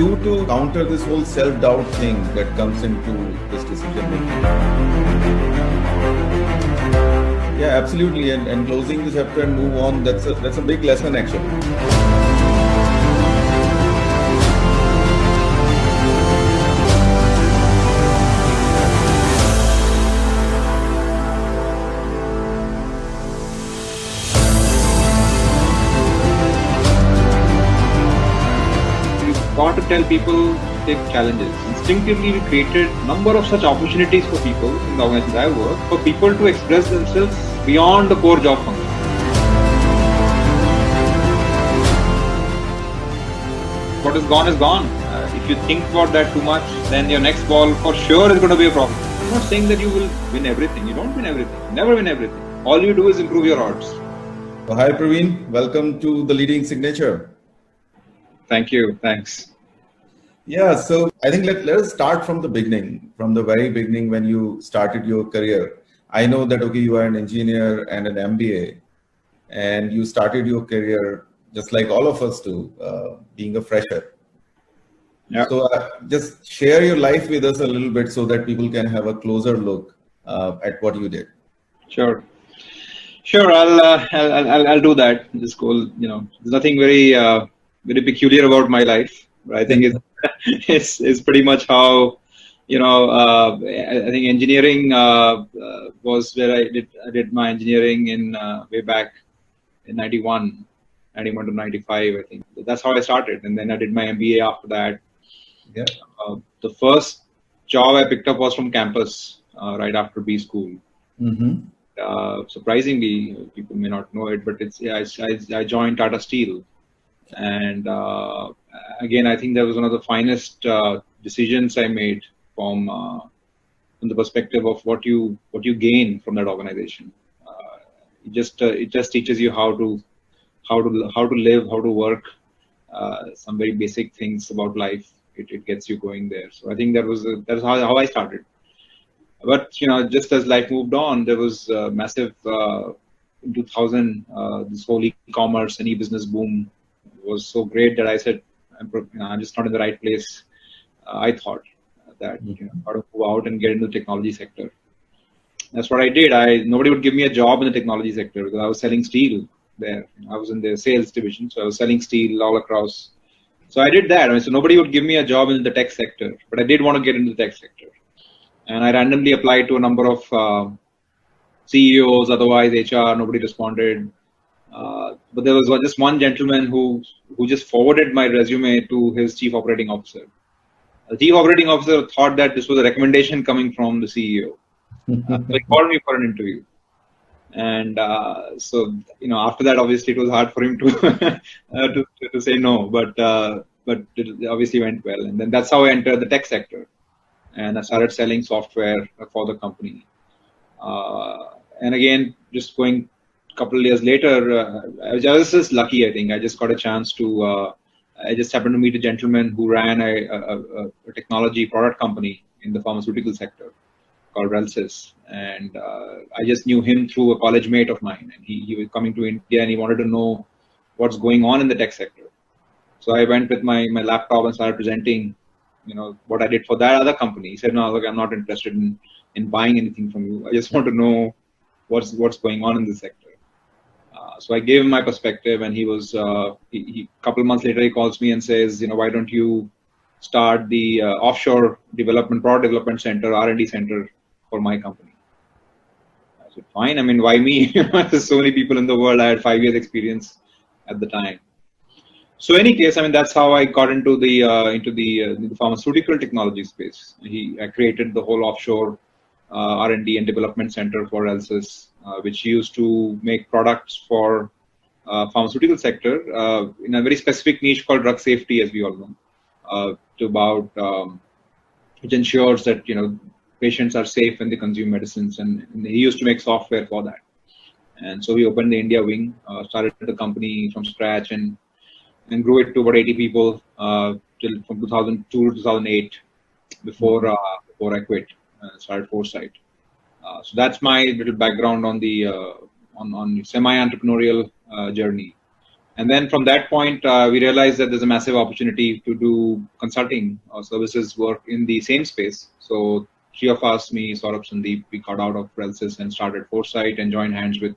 do to counter this whole self-doubt thing that comes into this decision making? Yeah, absolutely. And closing the chapter and move on, that's a big lesson actually. Want to tell people take challenges. Instinctively, we created a number of such opportunities for people in the organization I work, for people to express themselves beyond the core job function. What is gone is gone. If you think about that too much, then your next ball for sure is going to be a problem. I'm not saying that you will win everything. You don't win everything. You never win everything. All you do is improve your odds. So, hi Pravin, welcome to the Leading Signature. Thank you. Thanks. Yeah, so I think let us start from the beginning, from the very beginning when you started your career. I know that, okay, you are an engineer and an MBA, and you started your career just like all of us do, being a fresher. Yeah. So just share your life with us a little bit so that people can have a closer look at what you did. Sure. I'll do that. This goal, there's nothing very peculiar about my life. But I think it's pretty much how, I think engineering was where I did my engineering in way back in 91 to 95, I think. That's how I started. And then I did my MBA after that. Yeah. The first job I picked up was from campus right after B school. Mm-hmm. Surprisingly, people may not know it, but I joined Tata Steel. And again, I think that was one of the finest decisions I made from the perspective of what you gain from that organization. It just teaches you how to live, how to work, some very basic things about life. It gets you going there. So I think that's how I started. But just as life moved on, there was massive in 2000. This whole e-commerce and e-business boom was so great that I said, I'm just not in the right place. I thought that how to move out and get into the technology sector. That's what I did. Nobody would give me a job in the technology sector because I was selling steel there. I was in the sales division, so I was selling steel all across. So I did that. So nobody would give me a job in the tech sector, but I did want to get into the tech sector. And I randomly applied to a number of CEOs, otherwise HR, nobody responded. But there was just one gentleman who just forwarded my resume to his chief operating officer. The chief operating officer thought that this was a recommendation coming from the CEO. So he called me for an interview. And so after that, obviously, it was hard for him to to say no. But it obviously went well. And then that's how I entered the tech sector. And I started selling software for the company. And again, just going a couple of years later, I was just lucky, I think. I just got a chance to, I just happened to meet a gentleman who ran a technology product company in the pharmaceutical sector called Relsys. And I just knew him through a college mate of mine. And he was coming to India and he wanted to know what's going on in the tech sector. So I went with my laptop and started presenting what I did for that other company. He said, no, look, I'm not interested in buying anything from you. I just want to know what's going on in this sector. So I gave him my perspective, and he was, a couple of months later, he calls me and says, why don't you start the offshore product development center, R&D center for my company? I said, fine. I mean, why me? There's so many people in the world. I had 5 years experience at the time. So any case, I mean, that's how I got into the pharmaceutical technology space. I created the whole offshore R&D and development center for Relsys, which used to make products for pharmaceutical sector in a very specific niche called drug safety, as we all know, which ensures that patients are safe when they consume medicines, and he used to make software for that. And so we opened the India wing, started the company from scratch, and grew it to about 80 people till from 2002 to 2008 before I quit and started Foresight. So that's my little background on the on semi-entrepreneurial journey. And then from that point, we realized that there's a massive opportunity to do consulting or services work in the same space. So three of us, me, Saurabh, Sandeep, we got out of Relsys and started Foresight and joined hands with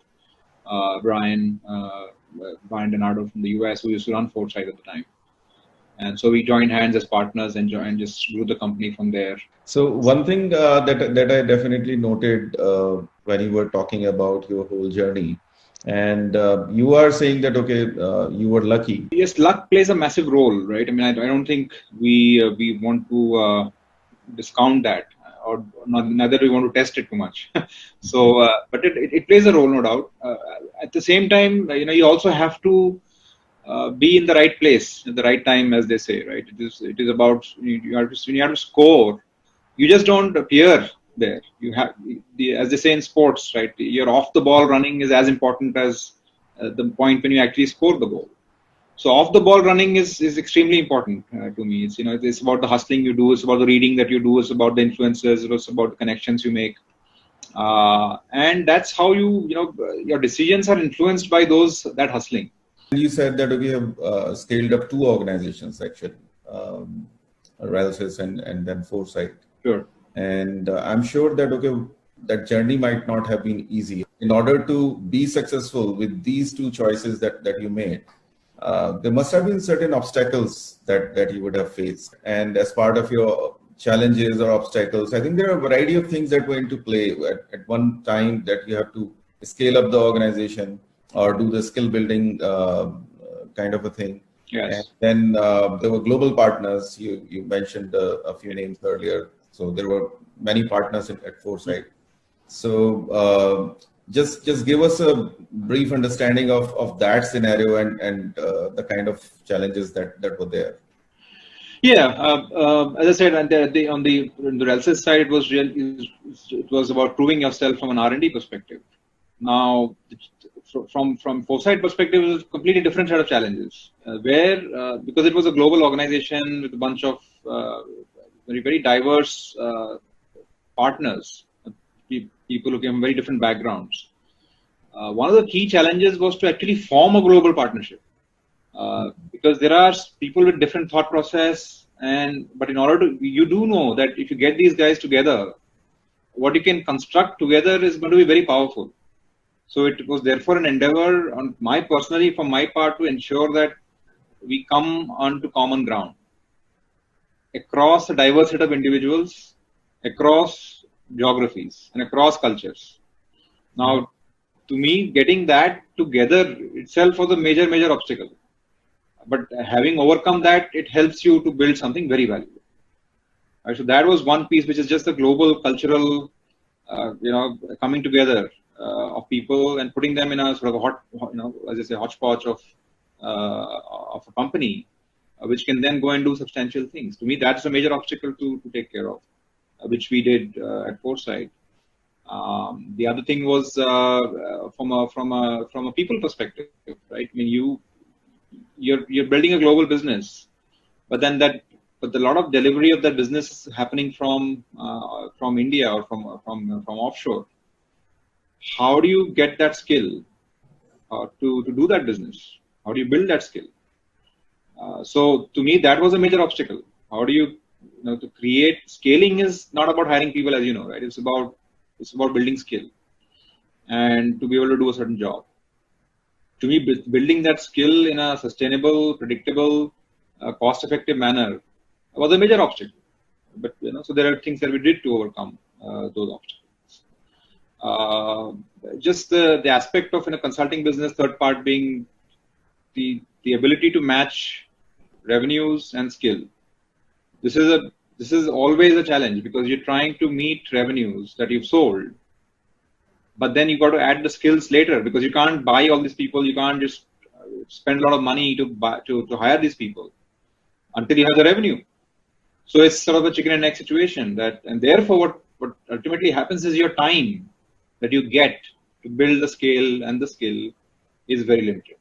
Brian Denardo from the US, who used to run Foresight at the time. And so we joined hands as partners and just grew the company from there. So one thing that I definitely noted when you were talking about your whole journey, and you are saying that okay, you were lucky. Yes, luck plays a massive role, right? I mean, I don't think we want to discount that, or neither do we want to test it too much. So, but it plays a role, no doubt. At the same time, you also have to be in the right place at the right time, as they say, right? It is about you have to score. You just don't appear there. You have as they say in sports, right? Your off the ball running is as important as the point when you actually score the goal. So off the ball running is extremely important to me. It's about the hustling you do. It's about the reading that you do. It's about the influences. It's about the connections you make. And that's how your decisions are influenced by that hustling. You said that we have scaled up two organizations actually, Relsys and then Foresight. Sure. And I'm sure that that journey might not have been easy. In order to be successful with these two choices that you made, there must have been certain obstacles that you would have faced. And as part of your challenges or obstacles, I think there are a variety of things that go into play at one time, that you have to scale up the organization or do the skill building kind of a thing. Yes. And then there were global partners. You mentioned a few names earlier. So there were many partners at Foresight. So just give us a brief understanding of that scenario and the kind of challenges that were there. Yeah, as I said, on the Relsys side, it was about proving yourself from an R&D perspective. Now, from Foresight perspective, it was a completely different set of challenges. Because it was a global organization with a bunch of very, very diverse partners, people who came from very different backgrounds. One of the key challenges was to actually form a global partnership. Because there are people with different thought process, but in order to, you do know that if you get these guys together, what you can construct together is going to be very powerful. So it was therefore an endeavor from my part, to ensure that we come onto common ground across a diverse set of individuals, across geographies and across cultures. Now, to me, getting that together itself was a major obstacle. But having overcome that, it helps you to build something very valuable. Right, so that was one piece, which is just the global cultural, coming together of people and putting them in a sort of as I say, hodgepodge of a company, which can then go and do substantial things. To me, that's a major obstacle to take care of, which we did at Foresight. The other thing was from a people perspective, right? I mean, you're building a global business, but a lot of delivery of that business is happening from India or from offshore. How do you get that skill to do that business? How do you build that skill? So to me, that was a major obstacle. How do you to create scaling is not about hiring people, as you know, right? It's about building skill and to be able to do a certain job. To me, building that skill in a sustainable, predictable, cost-effective manner was a major obstacle. But so there are things that we did to overcome those obstacles. Just the aspect of in a consulting business, third part being the ability to match revenues and skill. This is always a challenge, because you're trying to meet revenues that you've sold, but then you've got to add the skills later, because you can't buy all these people. You can't just spend a lot of money to hire these people until you have the revenue. So it's sort of a chicken and egg situation. And therefore, what ultimately happens is your time that you get to build the scale and the skill is very limited.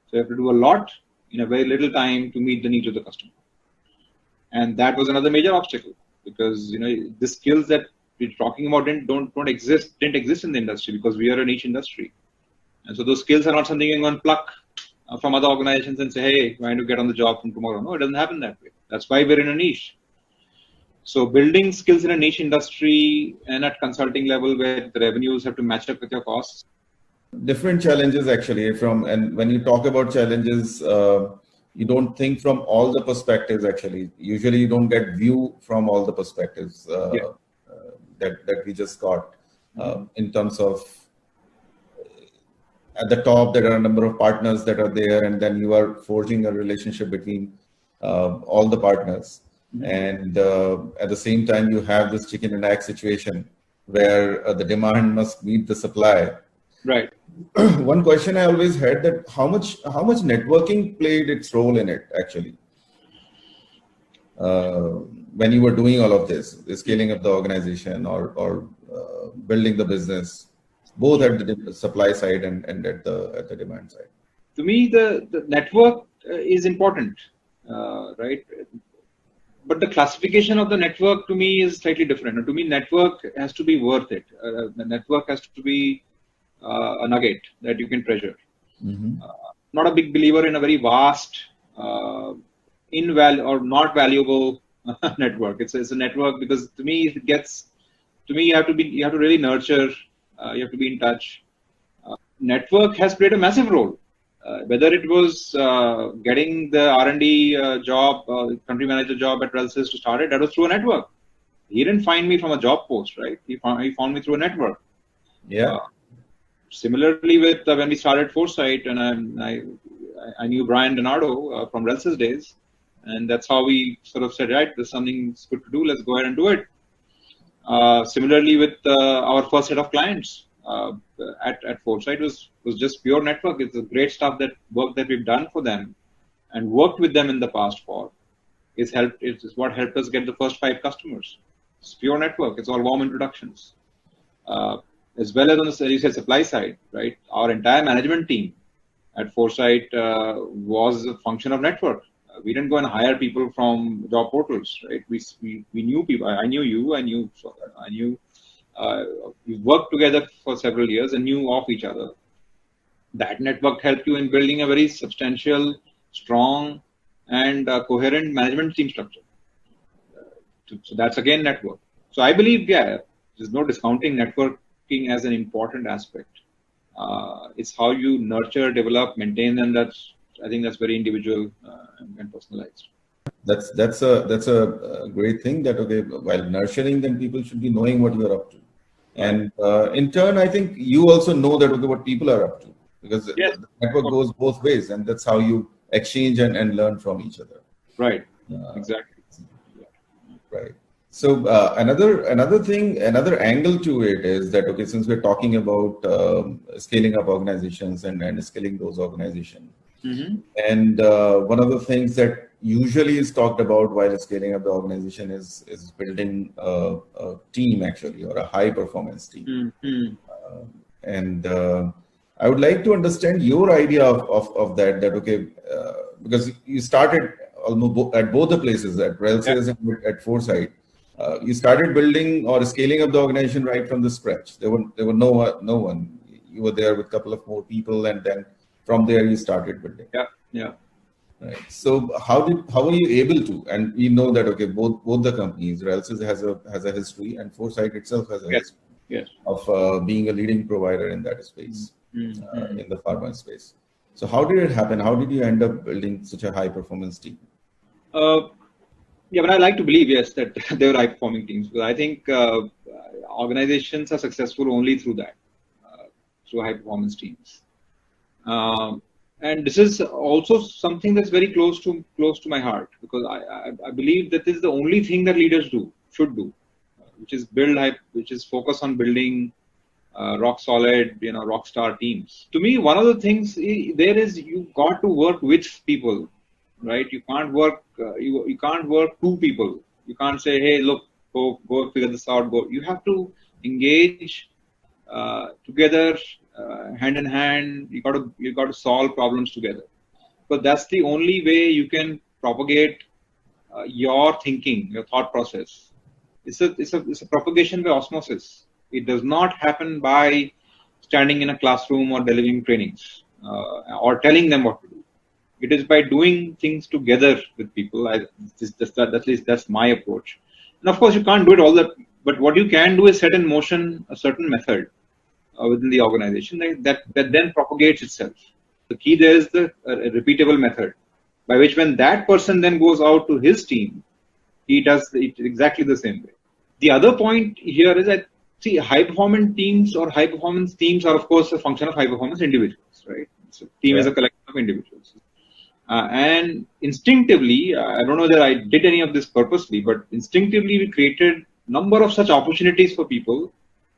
So you have to do a lot in a very little time to meet the needs of the customer. And that was another major obstacle, because the skills that we're talking about didn't exist in the industry, because we are a niche industry, and so those skills are not something you can pluck from other organizations and say, hey, why don't you get on the job from tomorrow? No, it doesn't happen that way. That's why we're in a niche. So building skills in a niche industry and at consulting level where the revenues have to match up with your costs. Different challenges actually and when you talk about challenges, you don't think from all the perspectives actually. Usually you don't get view from all the perspectives that we just got in terms of at the top there are a number of partners that are there, and then you are forging a relationship between all the partners. And at the same time, you have this chicken and egg situation where the demand must meet the supply. Right. One question I always had that how much networking played its role in it actually when you were doing all of this, the scaling of the organization or building the business, both at the supply side and at the demand side. To me, the network is important, right? But the classification of the network to me is slightly different. To me, network has to be worth it. The network has to be a nugget that you can treasure. Not a big believer in a very vast, or not valuable network. It's a network because to me, you have to really nurture. You have to be in touch. Network has played a massive role. Whether it was getting the R&D job, country manager job at Relsys to start it, that was through a network. He didn't find me from a job post, right? He found me through a network. Yeah. Similarly, with when we started Foresight, and I knew Brian Donardo from Relsys days, and that's how we sort of said, right, there's something good to do. Let's go ahead and do it. Similarly, with our first set of clients at Foresight was just pure network. It's the great stuff work that we've done for them and worked with them in the past for. It's what helped us get the first 5 customers. It's pure network. It's all warm introductions. As well as on the supply side, right? Our entire management team at Foresight was a function of network. We didn't go and hire people from job portals, right? We knew people. I knew you. We worked together for several years and knew of each other. That network helped you in building a very substantial, strong, and coherent management team structure. So that's again network. So I believe, there's no discounting networking as an important aspect. It's how you nurture, develop, maintain them. I think that's very individual and personalized. That's a great thing that while nurturing them, people should be knowing what you are up to, and in turn, I think you also know that what people are up to, because the network goes both ways, and that's how you exchange and learn from each other. Right. Exactly. Right. So another angle to it is that since we're talking about scaling up organizations and scaling those organizations. And one of the things that usually is talked about while scaling up the organization is building a team actually, or a high performance team. And I would like to understand your idea of that because you started almost at both the places, at Relsys and at Foresight. You started building or scaling up the organization right from the scratch. There were no one. You were there with a couple of more people, and then from there you started building. Yeah. Right. So how were you able to? And we know that both the companies, Relsys has a history, and Foresight itself has a history of being a leading provider in that space, in the pharma space. So how did it happen? How did you end up building such a high performance team? But I like to believe, that they were high performing teams. But I think organizations are successful only through that, through high performance teams. And this is also something that's very close to my heart, because I believe that this is the only thing that leaders should do, which is focus on building rock solid, rock star teams. To me, one of the things there is you got to work with people, right? You can't work you can't work 2 people. You can't say, hey, look, go figure this out. Go. You have to engage together. Hand in hand, you got to solve problems together. But that's the only way you can propagate your thinking, your thought process. It's a propagation by osmosis. It does not happen by standing in a classroom or delivering trainings or telling them what to do. It is by doing things together with people. At least that's my approach. And of course, you can't do it all that. But what you can do is set in motion a certain method within the organization that then propagates itself. The key there is the repeatable method by which when that person then goes out to his team, he does it exactly the same way. The other point here is that, see, high performance teams or high performance teams are, of course, a function of high performance individuals, right? So, team is a collection of individuals. And instinctively, I don't know whether I did any of this purposely, but instinctively we created number of such opportunities for people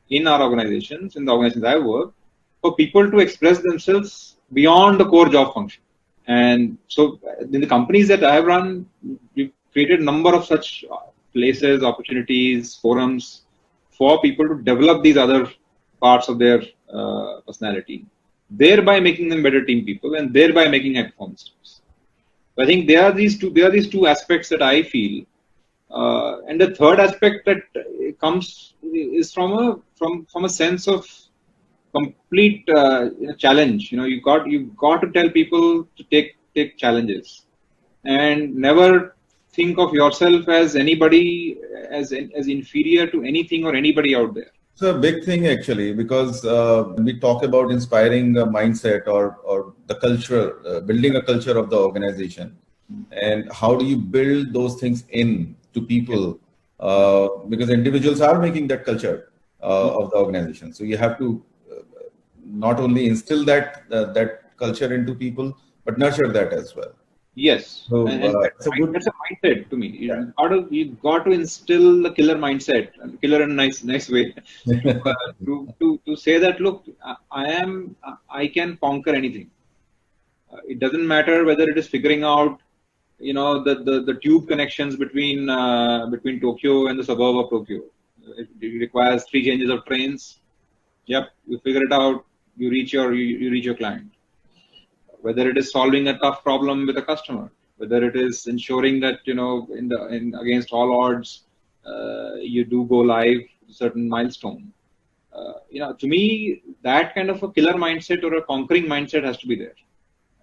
in our organizations, in the organizations I work, for people to express themselves beyond the core job function. And so in the companies that I have run, we've created a number of such places, opportunities, forums for people to develop these other parts of their personality, thereby making them better team people and thereby making high performance teams. So I think there are these two aspects that I feel. And the third aspect that comes is from a sense of complete challenge. You've got to tell people to take challenges and never think of yourself as anybody as inferior to anything or anybody out there. It's a big thing actually, because when we talk about inspiring a mindset or the culture, building a culture of the organization, and how do you build those things in to people, because individuals are making that culture of the organization. So you have to not only instill that culture into people, but nurture that as well. Yes, So that's a mindset to me. You've got to instill the killer mindset, killer in a nice way, to say that, look, I can conquer anything. It doesn't matter whether it is figuring out, the tube connections between Tokyo and the suburb of Tokyo. It requires 3 changes of trains. Yep, you figure it out. You reach your client. Whether it is solving a tough problem with a customer, whether it is ensuring that against all odds you do go live to a certain milestone. To me, that kind of a killer mindset or a conquering mindset has to be there,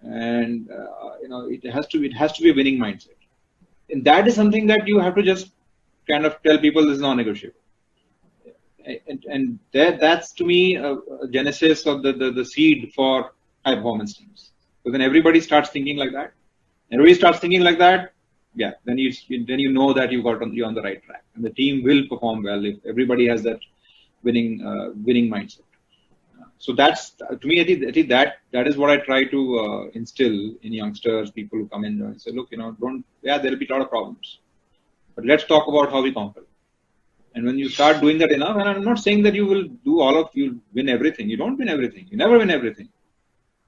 and it has to be a winning mindset, and that is something that you have to just kind of tell people this is non-negotiable. And that's to me a genesis of the seed for high performance teams. So then everybody starts thinking like that. Yeah, then you know that you're on the right track, and the team will perform well if everybody has that winning mindset. So that's, to me, I think that is what I try to instill in youngsters, people who come in and say, look, there'll be a lot of problems, but let's talk about how we conquer. And when you start doing that enough, and I'm not saying that you'll win everything. You don't win everything. You never win everything.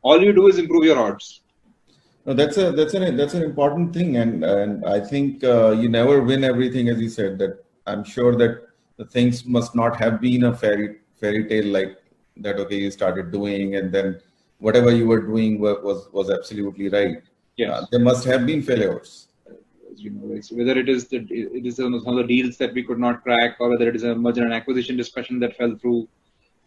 All you do is improve your odds. No, that's an important thing, and I think you never win everything, as you said. That I'm sure that the things must not have been a fairy tale like that. Okay, you started doing, and then whatever you were doing was absolutely right. Yes. There must have been failures. Whether it is some of the deals that we could not crack, or whether it is a merger and acquisition discussion that fell through,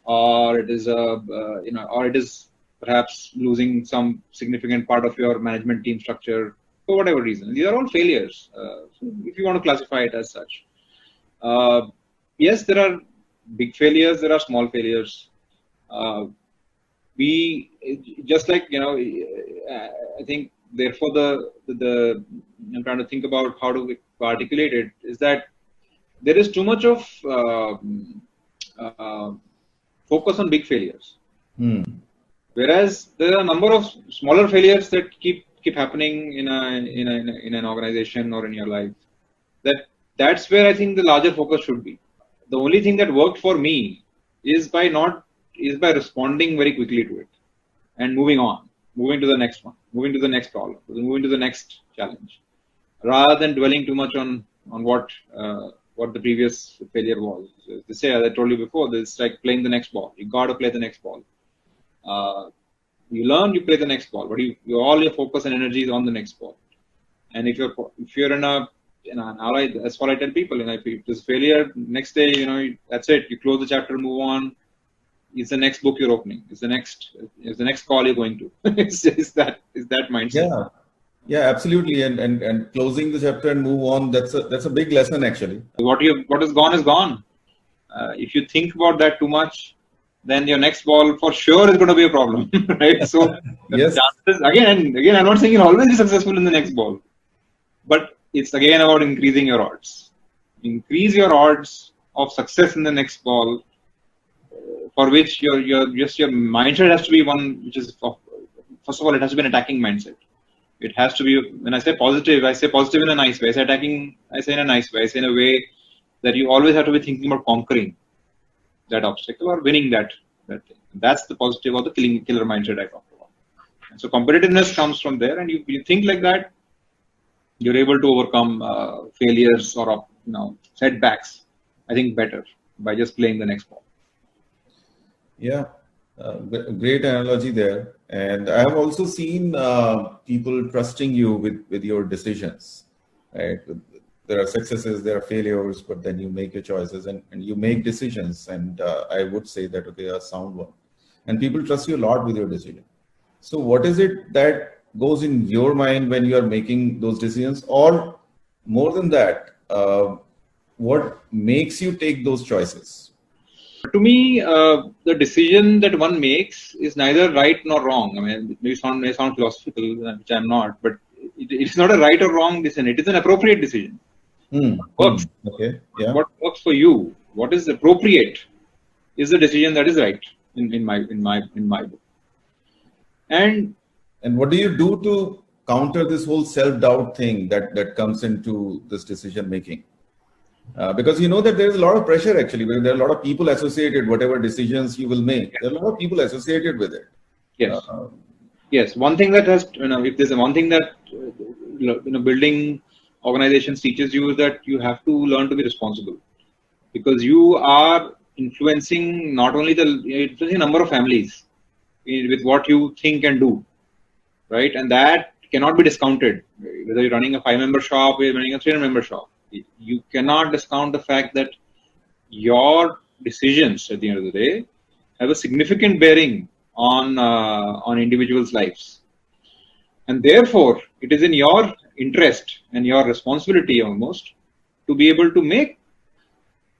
or it is or it is perhaps losing some significant part of your management team structure for whatever reason. These are all failures, if you want to classify it as such. Yes, there are big failures, there are small failures. We just like, I think therefore I'm trying to think about how to articulate it, is that there is too much of focus on big failures. Whereas there are a number of smaller failures that keep happening in an organization or in your life. That's where I think the larger focus should be. The only thing that worked for me is by responding very quickly to it and moving to the next one, moving to the next problem, moving to the next challenge, rather than dwelling too much on what the previous failure was. They say, as I told you before, it's like playing the next ball. You got to play the next ball. You learn, you play the next ball, but all your focus and energy is on the next ball. And if you're in that's what I tell people. If there's failure, next day, that's it. You close the chapter, move on. is the next book you're opening, is the next call you're going to. is that mindset. Yeah, absolutely. And closing the chapter and move on, that's a big lesson actually. What is gone is gone. If you think about that too much, then your next ball for sure is going to be a problem, right? So the Yes. chances, again, I'm not saying you'll always be successful in the next ball, but it's again about increasing your odds. Increase your odds of success in the next ball, for which your mindset has to be one which is, first of all, it has to be an attacking mindset. It has to be, when I say positive in a nice way. I say attacking, I say in a nice way. I say in a way that you always have to be thinking about conquering that obstacle or winning that thing. That's the positive or the killer mindset I talked about. And so competitiveness comes from there, and you think like that, you're able to overcome failures or setbacks, I think, better by just playing the next ball. Yeah, great analogy there. And I have also seen people trusting you with your decisions, right? There are successes, there are failures, but then you make your choices and you make decisions. And I would say that, okay, a sound one. And people trust you a lot with your decision. So what is it that goes in your mind when you are making those decisions? Or more than that, what makes you take those choices? To me, the decision that one makes is neither right nor wrong. I mean, it may sound philosophical, which I'm not, but it's not a right or wrong decision. It is an appropriate decision. Works. Okay. Yeah. What works for you? What is appropriate is the decision that is right in my book. And what do you do to counter this whole self-doubt thing that comes into this decision making? Because you know that there is a lot of pressure actually. There are a lot of people associated, whatever decisions you will make. There are a lot of people associated with it. Yes. Yes. One thing that has, if there's one thing that, building organizations teaches you is that you have to learn to be responsible, because you are influencing not only influencing a number of families with what you think and do, right? And that cannot be discounted. Whether you're running a 5-member shop or you're running a 3-member shop, you cannot discount the fact that your decisions at the end of the day have a significant bearing on individuals' lives, and therefore it is in your interest and your responsibility almost to be able to make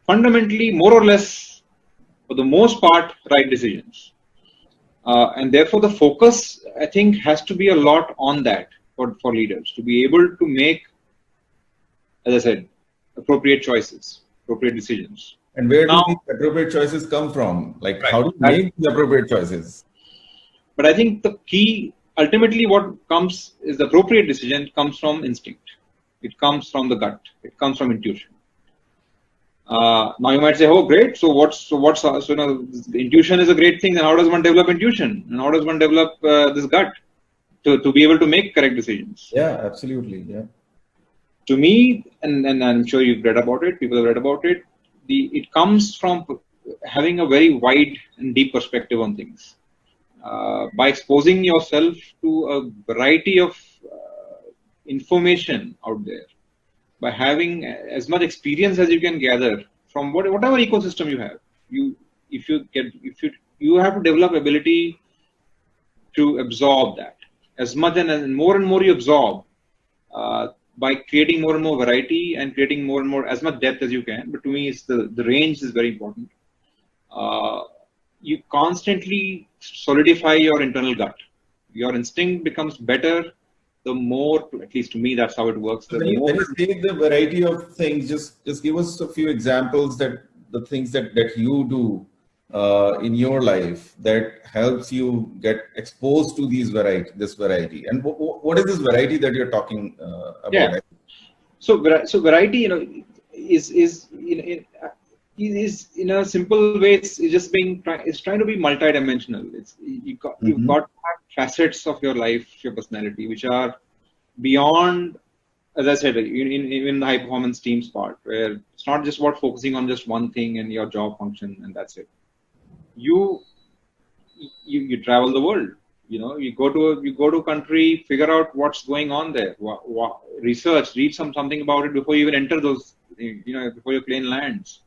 fundamentally more or less, for the most part, right decisions. And therefore the focus, I think, has to be a lot on that for leaders to be able to make, as I said, appropriate choices, appropriate decisions. And where do these appropriate choices come from? Like, how do you make the appropriate choices? But I think the key, ultimately, what comes is the appropriate decision comes from instinct. It comes from the gut. It comes from intuition. Now you might say, "Oh, great! So intuition is a great thing. And how does one develop intuition? And how does one develop this gut to be able to make correct decisions?" Yeah, absolutely. Yeah. To me, and I'm sure you've read about it. People have read about it. It comes from having a very wide and deep perspective on things. By exposing yourself to a variety of information out there, by having as much experience as you can gather from whatever ecosystem you have, you have to develop ability to absorb that as much and more you absorb by creating more and more variety and creating more and more as much depth as you can. But to me, it's the range is very important. You constantly solidify your internal gut. Your instinct becomes better the more, at least to me, that's how it works. When you say the variety of things, just give us a few examples that the things that you do in your life that helps you get exposed to this variety. And what is this variety that you're talking about? Yeah. So variety, is in a simple way, it's trying to be multidimensional. You've got to have facets of your life, your personality, which are beyond, as I said, in the high performance teams part, where it's not just about focusing on just one thing and your job function and that's it. You travel the world. You go to a country, figure out what's going on there, research, read something about it before you even enter those, before your plane lands.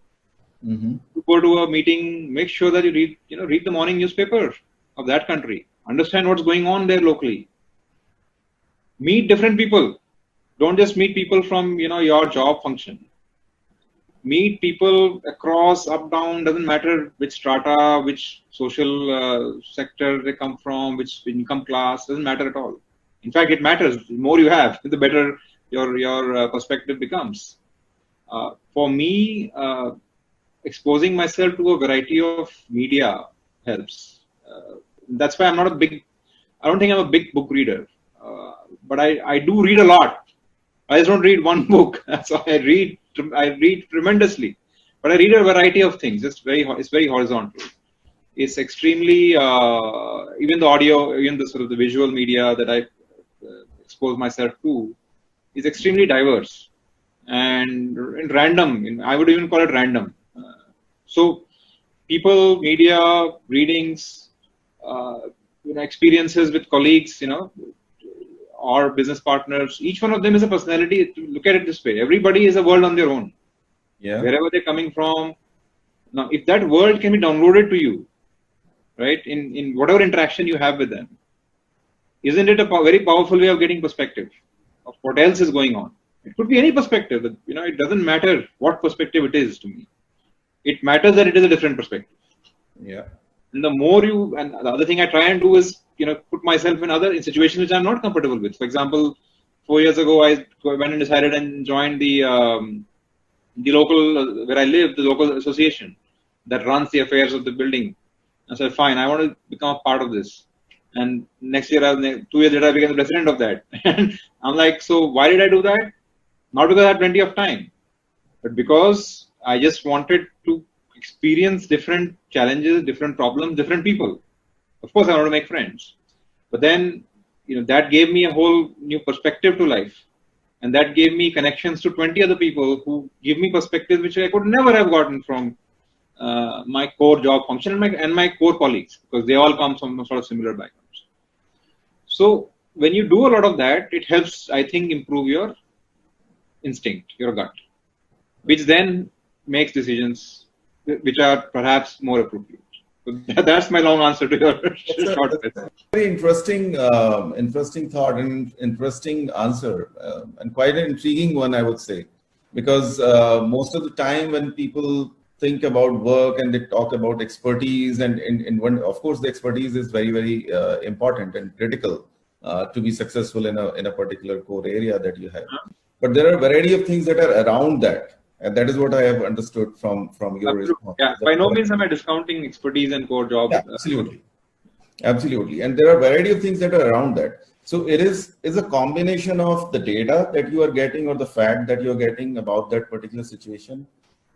Mm-hmm. You go to a meeting, make sure that you read the morning newspaper of that country. Understand what's going on there locally. Meet different people. Don't just meet people from, your job function. Meet people across, up, down, doesn't matter which strata, which social sector they come from, which income class, doesn't matter at all. In fact, it matters. The more you have, the better your perspective becomes. For me, exposing myself to a variety of media helps. That's why I don't think I'm a big book reader, but I do read a lot. I just don't read one book. So I read tremendously, but I read a variety of things. It's very horizontal. It's extremely, even the audio, even the sort of the visual media that I expose myself to is extremely diverse and random. I would even call it random. So people, media, readings, experiences with colleagues, or business partners, each one of them is a personality. Look at it this way. Everybody is a world on their own. Yeah. Wherever they're coming from. Now, if that world can be downloaded to you, right, in whatever interaction you have with them, isn't it a very powerful way of getting perspective of what else is going on? It could be any perspective. It doesn't matter what perspective it is to me. It matters that it is a different perspective. Yeah. And the other thing I try and do is, put myself in situations which I'm not comfortable with. For example, 4 years ago, I went and decided and joined the local, where I live, the local association that runs the affairs of the building. I said, fine, I want to become a part of this. And next year, 2 years later, I became the president of that. And I'm like, so why did I do that? Not because I had plenty of time, but because I just wanted to experience different challenges, different problems, different people. Of course, I want to make friends. But then, that gave me a whole new perspective to life. And that gave me connections to 20 other people who give me perspectives which I could never have gotten from my core job function and my core colleagues, because they all come from sort of similar backgrounds. So when you do a lot of that, it helps, I think, improve your instinct, your gut, which then makes decisions which are perhaps more appropriate. So that's my long answer to your short question. Very interesting thought and interesting answer, and quite an intriguing one, I would say, because most of the time when people think about work and they talk about expertise, and one, of course, the expertise is very, very important and critical to be successful in a particular core area that you have. But there are a variety of things that are around that. And that is what I have understood from your response. Yeah, by no means am I discounting expertise and core job. Yeah, absolutely. And there are a variety of things that are around that. So it is a combination of the data that you are getting or the fact that you're getting about that particular situation,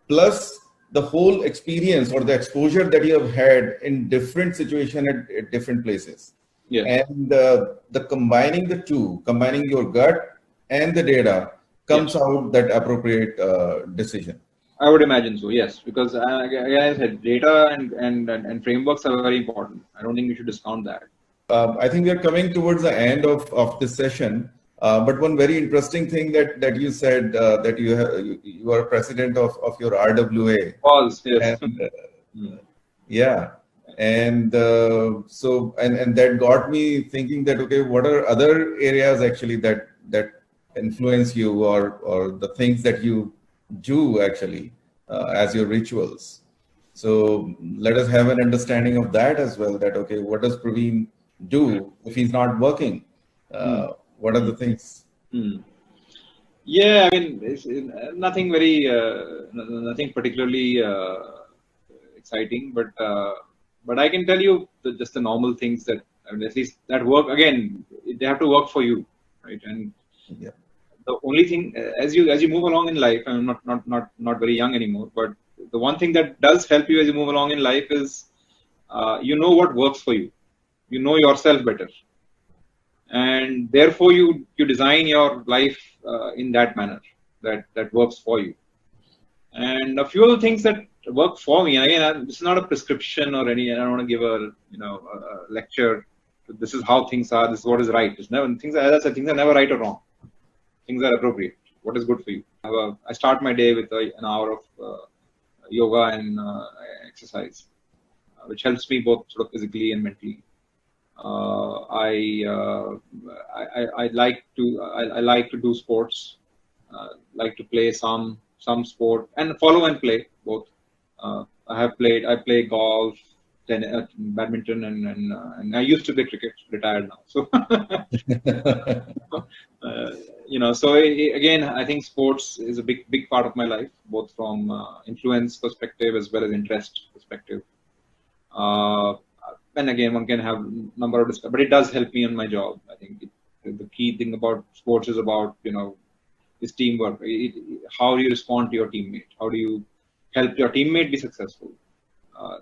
plus the whole experience or the exposure that you have had in different situations at different places. Yeah. And the combining the two, combining your gut and the data, comes out that appropriate decision. I would imagine so, yes, because again, I said data and frameworks are very important. I don't think we should discount that. I think we are coming towards the end of this session. But one very interesting thing that you said, that you are president of your RWA. Was, yes. And, yeah. And so that got me thinking that, okay, what are other areas actually that influence you, or the things that you do actually as your rituals? So let us have an understanding of that as well, that, okay, what does Pravin do if he's not working? What are the things? Yeah, I mean, it's nothing nothing particularly exciting, but I can tell you just the normal things that, I mean, at least that work. Again, they have to work for you, right? And the only thing, as you move along in life, I'm not very young anymore, but the one thing that does help you as you move along in life is you know what works for you. You know yourself better, and therefore you design your life in that manner that works for you. And a few of the things that work for me, and again, this is not a prescription or any. I don't want to give a a lecture. This is how things are. This is what is right. It's never things. As I said, things are never right or wrong. Things are appropriate. What is good for you? I start my day with an hour of yoga and exercise, which helps me both sort of physically and mentally. Uh, I, uh, I like to I like to do sports. Like to play some sport and follow and play both. I play golf, badminton, and I used to play cricket. Retired now, so uh, So again, I think sports is a big part of my life, both from influence perspective as well as interest perspective. Uh, and again, one can have number of discussions, but it does help me in my job. I think the key thing about sports is about is teamwork. How do you respond to your teammate? How do you help your teammate be successful?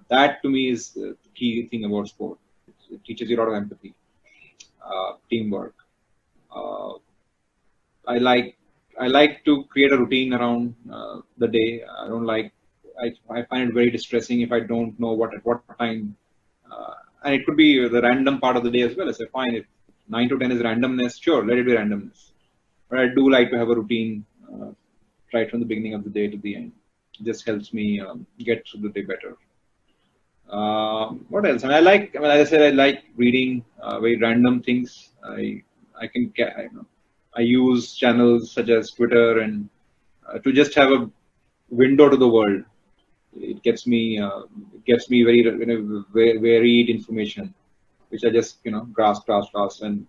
That to me is the key thing about sport. It teaches you a lot of empathy, teamwork. Uh, I like I like to create a routine around the day. I don't like. I find it very distressing if I don't know at what time. And it could be the random part of the day as well. As I find it, 9 to 10 is randomness. Sure, let it be randomness. But I do like to have a routine right from the beginning of the day to the end. It just helps me get through the day better. What else? As I said, I like reading very random things. I can get. I use channels such as Twitter and to just have a window to the world. It gets me very varied information, which I just grasp. And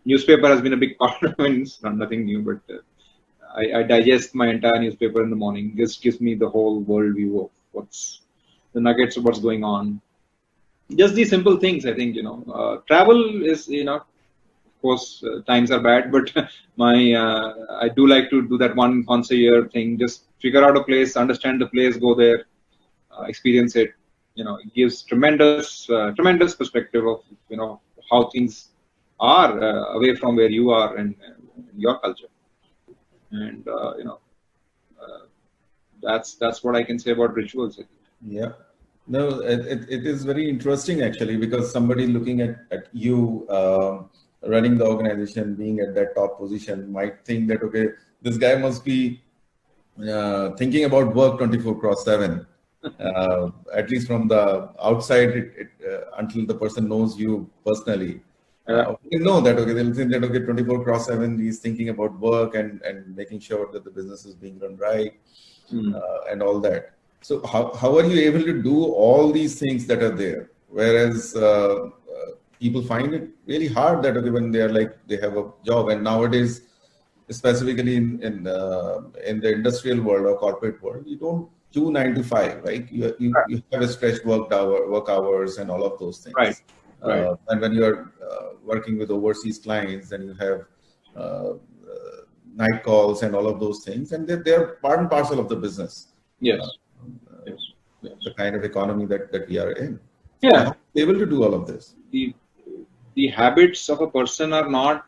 newspaper has been a big part of it. It's not nothing new, but I digest my entire newspaper in the morning. Just gives me the whole world view of what's the nuggets of what's going on. Just these simple things, I think. Travel is of course times are bad, but I do like to do that once a year thing. Just figure out a place, understand the place, go there, experience it. It gives tremendous perspective of how things are away from where you are and your culture. And that's what I can say about rituals. Yeah. No, it is very interesting actually, because somebody looking at you running the organization, being at that top position, might think that, okay, this guy must be thinking about work 24/7. At least from the outside, until the person knows you personally. We know that, okay, they'll think that, okay, 24/7, he's thinking about work and making sure that the business is being run right and all that. So how are you able to do all these things that are there? Whereas people find it really hard that, okay, when they are like, they have a job, and nowadays, specifically in the industrial world or corporate world, you don't do 9 to 5, right? You have a stretched work hours and all of those things. Right. And when you are working with overseas clients, and you have night calls and all of those things, and they're part and parcel of the business. Yes. The kind of economy that we are in. Yeah. So how are you able to do all of this? The habits of a person are not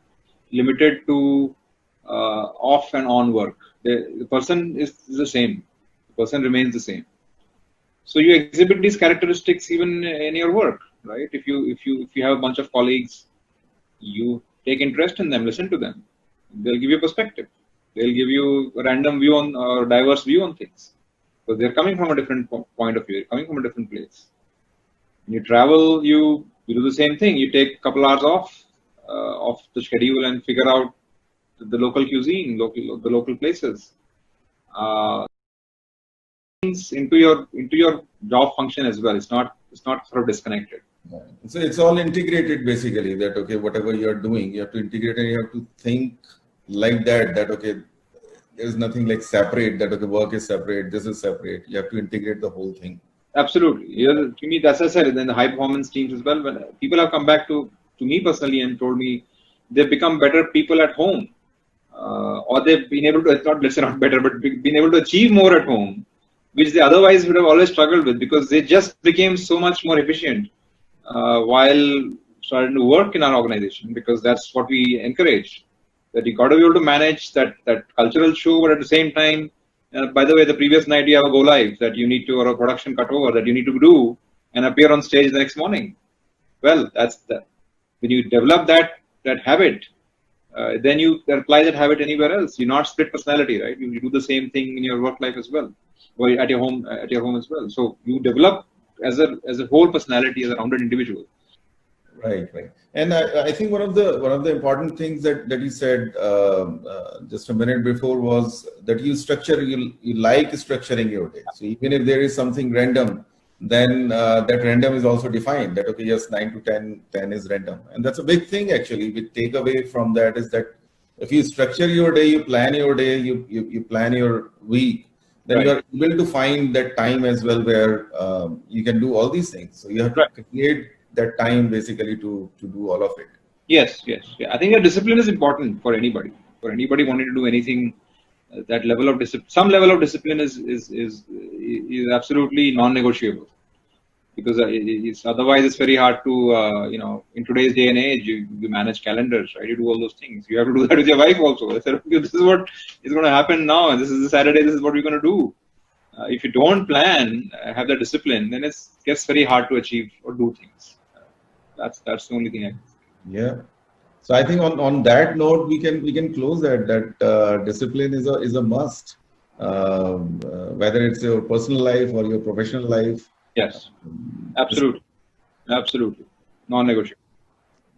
limited to off and on work. The person is the same. The person remains the same. So you exhibit these characteristics even in your work, right? If you have a bunch of colleagues, you take interest in them, listen to them. They'll give you perspective. They'll give you a random view on or diverse view on things. So they're coming from a different point of view. They're coming from a different place. When you travel, you do the same thing. You take a couple hours off the schedule and figure out the local cuisine, the local places. Into your job function as well. It's not sort of disconnected. Right. So it's all integrated basically. That, okay, whatever you're doing, you have to integrate, and you have to think like that. That, okay, there's nothing like separate. That, okay, work is separate, this is separate. You have to integrate the whole thing. Absolutely. To me, that's as I said, in the high performance teams as well. When people have come back to me personally and told me they've become better people at home, or they've been able to, not better, but been able to achieve more at home, which they otherwise would have always struggled with, because they just became so much more efficient while starting to work in our organization, because that's what we encourage. That you got to be able to manage that cultural show, but at the same time, by the way, the previous night you have a go live that you need to, or a production cutover that you need to do and appear on stage the next morning. Well, that's that. When you develop that habit, then you apply that habit anywhere else. You're not split personality, right? You do the same thing in your work life as well, or at your home as well. So you develop as a whole personality, as a rounded individual. Right. And I think one of the important things that you said just a minute before was that you like structuring your day. So even if there is something random, then that random is also defined. That okay, yes, 9 to 10 is random, and that's a big thing actually. We take away from that is that if you structure your day, you plan your day, you plan your week, then Right. you are able to find that time as well where you can do all these things. So you have to create that time basically to do all of it. Yes. Yeah. I think that discipline is important for anybody. For anybody wanting to do anything, that level of discipline, some level of discipline is absolutely non-negotiable. Because it's otherwise it's very hard to in today's day and age you manage calendars, right? You do all those things. You have to do that with your wife also. I said, okay, this is what is going to happen now. This is the Saturday. This is what we're going to do. If you don't plan, have the discipline, then it gets very hard to achieve or do things. That's the only thing I can say. Yeah. So I think on that note we can close that discipline is a must, whether it's your personal life or your professional life. Yes, absolutely, non-negotiable.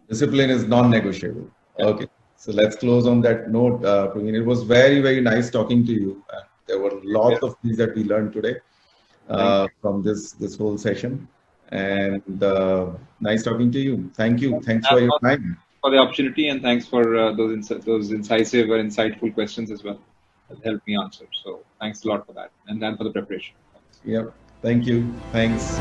Discipline is non-negotiable. Yeah. Okay. So let's close on that note. Pravin, it was very nice talking to you. There were lots of things that we learned today from this whole session, and nice talking to you. Thank you. Thanks for your time. For the opportunity, and thanks for those incisive or insightful questions as well. That helped me answer. So thanks a lot for that, and then for the preparation. Yep. Thank you. Thanks.